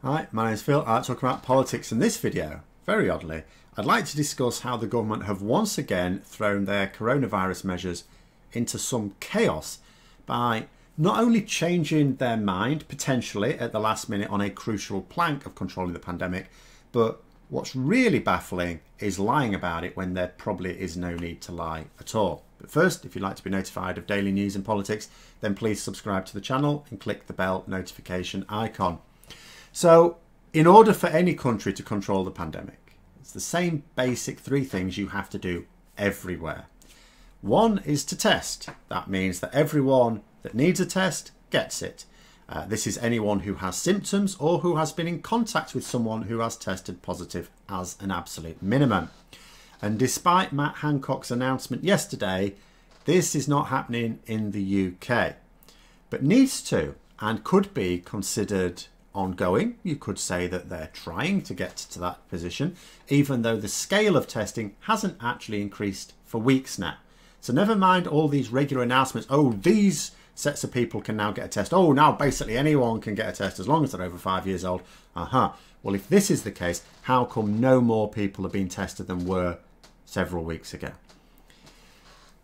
Hi, my name's Phil. I talk about politics in this video. Very oddly, I'd like to discuss how the government have once again thrown their coronavirus measures into some chaos by not only changing their mind potentially at the last minute on a crucial plank of controlling the pandemic, but what's really baffling is lying about it when there probably is no need to lie at all. But first, if you'd like to be notified of daily news and politics, then please subscribe to the channel and click the bell notification icon. So, in order for any country to control the pandemic, it's the same basic three things you have to do everywhere. One is to test. That means that everyone that needs a test gets it. This is anyone who has symptoms or who has been in contact with someone who has tested positive as an absolute minimum. And despite Matt Hancock's announcement yesterday, this is not happening in the UK, but needs to and could be considered ongoing. You could say that they're trying to get to that position, even though the scale of testing hasn't actually increased for weeks now. So never mind all these regular announcements, oh, these sets of people can now get a test. Oh, now basically anyone can get a test as long as they're over 5 years old. Well, if this is the case, how come no more people are being tested than were several weeks ago?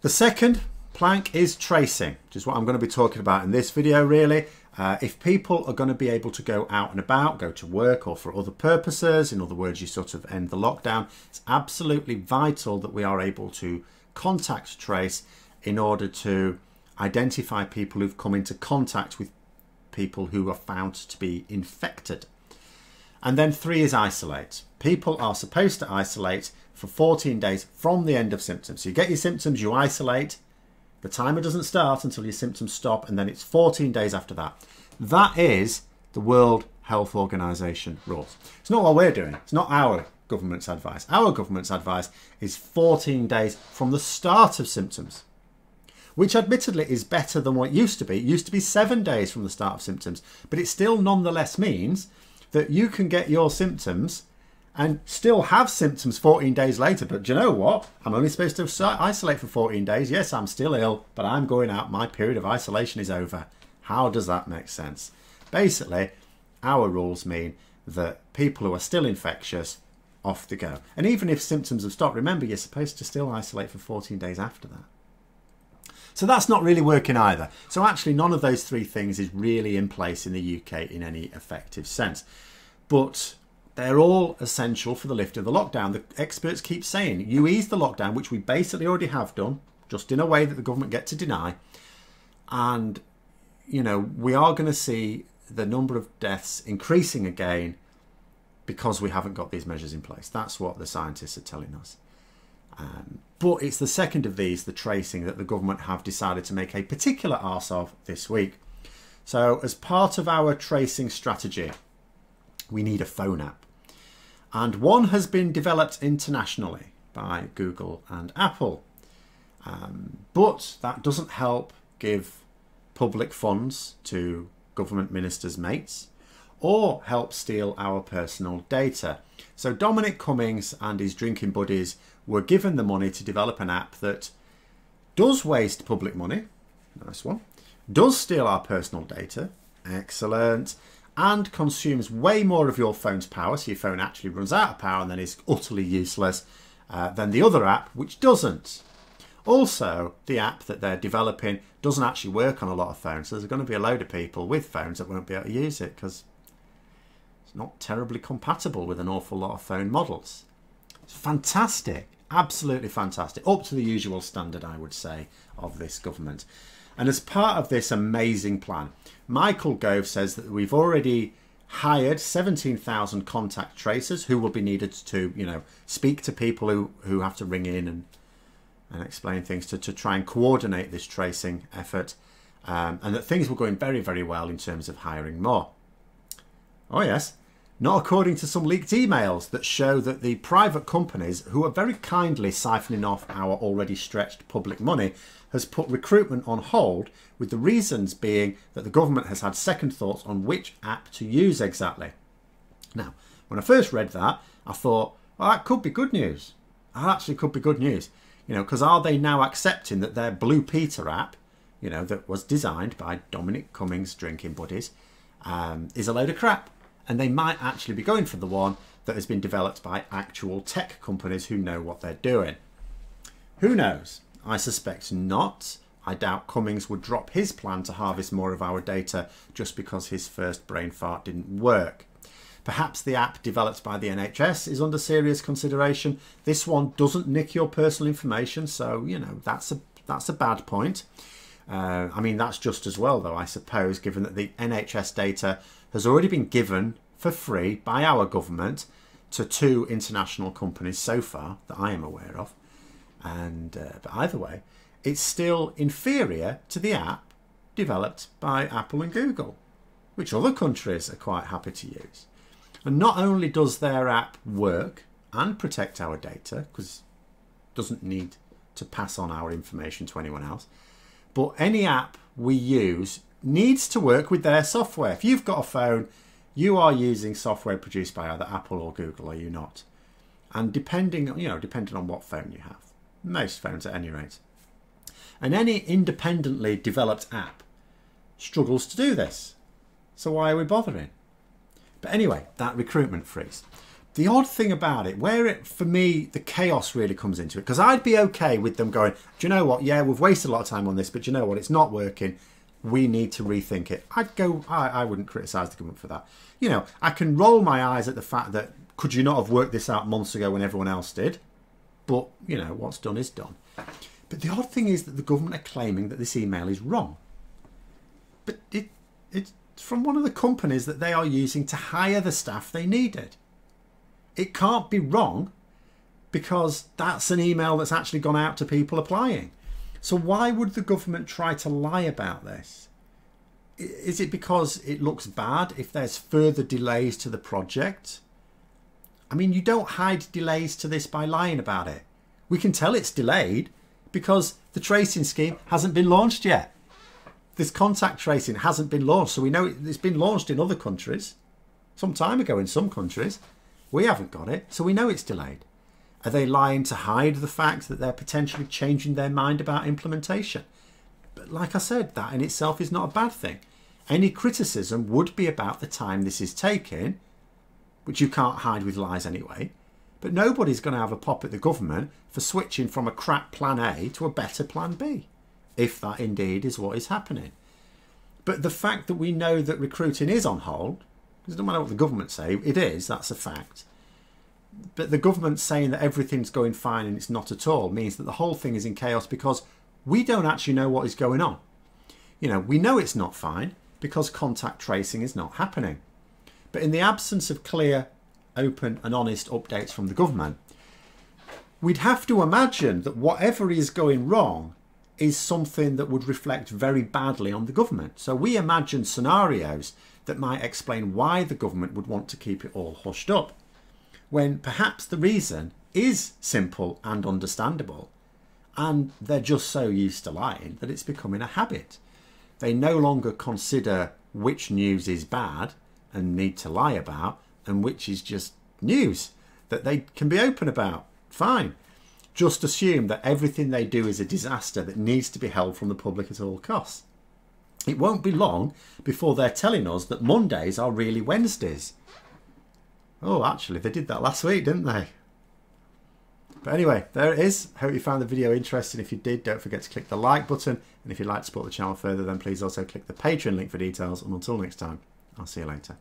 The second plank is tracing, which is what I'm going to be talking about in this video, really. If people are going to be able to go out and about, go to work or for other purposes, in other words, you sort of end the lockdown, it's absolutely vital that we are able to contact trace in order to identify people who've come into contact with people who are found to be infected. And then 3 is isolate. People are supposed to isolate for 14 days from the end of symptoms. So you get your symptoms, you isolate. The timer doesn't start until your symptoms stop, and then it's 14 days after that. That is the World Health Organization rules. It's not what we're doing. It's not our government's advice. Our government's advice is 14 days from the start of symptoms, which admittedly is better than what it used to be. It used to be 7 days from the start of symptoms, but it still nonetheless means that you can get your symptoms and still have symptoms 14 days later. But do you know what? I'm only supposed to isolate for 14 days. Yes, I'm still ill, but I'm going out. My period of isolation is over. How does that make sense? Basically, our rules mean that people who are still infectious, off they go. And even if symptoms have stopped, remember, you're supposed to still isolate for 14 days after that. So that's not really working either. So actually, none of those 3 things is really in place in the UK in any effective sense. But they're all essential for the lift of the lockdown. The experts keep saying, you ease the lockdown, which we basically already have done, just in a way that the government get to deny. And, you know, we are going to see the number of deaths increasing again because we haven't got these measures in place. That's what the scientists are telling us. But it's the second of these, the tracing, that the government have decided to make a particular arse of this week. So as part of our tracing strategy, we need a phone app. And one has been developed internationally by Google and Apple. But that doesn't help give public funds to government ministers' mates or help steal our personal data. So Dominic Cummings and his drinking buddies were given the money to develop an app that does waste public money, nice one, does steal our personal data, excellent, and consumes way more of your phone's power, so your phone actually runs out of power and then is utterly useless, than the other app, which doesn't. Also, the app that they're developing doesn't actually work on a lot of phones, so there's going to be a load of people with phones that won't be able to use it because it's not terribly compatible with an awful lot of phone models. It's fantastic, absolutely fantastic, up to the usual standard, I would say, of this government. And as part of this amazing plan, Michael Gove says that we've already hired 17,000 contact tracers who will be needed to, you know, speak to people who have to ring in and explain things to try and coordinate this tracing effort. And that things were going very, very well in terms of hiring more. Oh yes, not according to some leaked emails that show that the private companies, who are very kindly siphoning off our already stretched public money, has put recruitment on hold, with the reasons being that the government has had second thoughts on which app to use exactly. Now, when I first read that, I thought, well, that could be good news. That actually could be good news. You know, because are they now accepting that their Blue Peter app, you know, that was designed by Dominic Cummings' drinking buddies, is a load of crap? And they might actually be going for the one that has been developed by actual tech companies who know what they're doing. Who knows? I suspect not. I doubt Cummings would drop his plan to harvest more of our data just because his first brain fart didn't work. Perhaps the app developed by the NHS is under serious consideration. This one doesn't nick your personal information, so, you know, that's a bad point. I mean, that's just as well, though, I suppose, given that the NHS data has already been given for free by our government to 2 international companies so far that I am aware of. And but either way, it's still inferior to the app developed by Apple and Google, which other countries are quite happy to use. And not only does their app work and protect our data, because it doesn't need to pass on our information to anyone else, but any app we use needs to work with their software. If you've got a phone, you are using software produced by either Apple or Google, are you not? And depending on what phone you have, most phones at any rate. And any independently developed app struggles to do this. So why are we bothering? But anyway, that recruitment freeze. The odd thing about it, for me, the chaos really comes into it, because I'd be okay with them going, do you know what? Yeah, we've wasted a lot of time on this, but do you know what? It's not working. We need to rethink it. I wouldn't criticise the government for that. You know, I can roll my eyes at the fact that, could you not have worked this out months ago when everyone else did? But, you know, what's done is done. But the odd thing is that the government are claiming that this email is wrong. But it's from one of the companies that they are using to hire the staff they needed. It can't be wrong because that's an email that's actually gone out to people applying. So why would the government try to lie about this? Is it because it looks bad if there's further delays to the project? I mean, you don't hide delays to this by lying about it. We can tell it's delayed because the tracing scheme hasn't been launched yet. This contact tracing hasn't been launched, so we know it's been launched in other countries some time ago in some countries. We haven't got it, so we know it's delayed. Are they lying to hide the fact that they're potentially changing their mind about implementation? But like I said, that in itself is not a bad thing. Any criticism would be about the time this is taking, which you can't hide with lies anyway. But nobody's going to have a pop at the government for switching from a crap plan A to a better plan B, if that indeed is what is happening. But the fact that we know that recruiting is on hold, because it doesn't matter what the government say, it is, that's a fact. But the government saying that everything's going fine and it's not at all means that the whole thing is in chaos because we don't actually know what is going on. You know, we know it's not fine because contact tracing is not happening. But in the absence of clear, open and honest updates from the government, we'd have to imagine that whatever is going wrong is something that would reflect very badly on the government. So we imagine scenarios that might explain why the government would want to keep it all hushed up, when perhaps the reason is simple and understandable, and they're just so used to lying that it's becoming a habit. They no longer consider which news is bad and need to lie about, and which is just news that they can be open about. Fine. Just assume that everything they do is a disaster that needs to be held from the public at all costs. It won't be long before they're telling us that Mondays are really Wednesdays. Oh, actually, they did that last week, didn't they? But anyway, there it is. Hope you found the video interesting. If you did, don't forget to click the like button. And if you'd like to support the channel further, then please also click the Patreon link for details. And until next time, I'll see you later.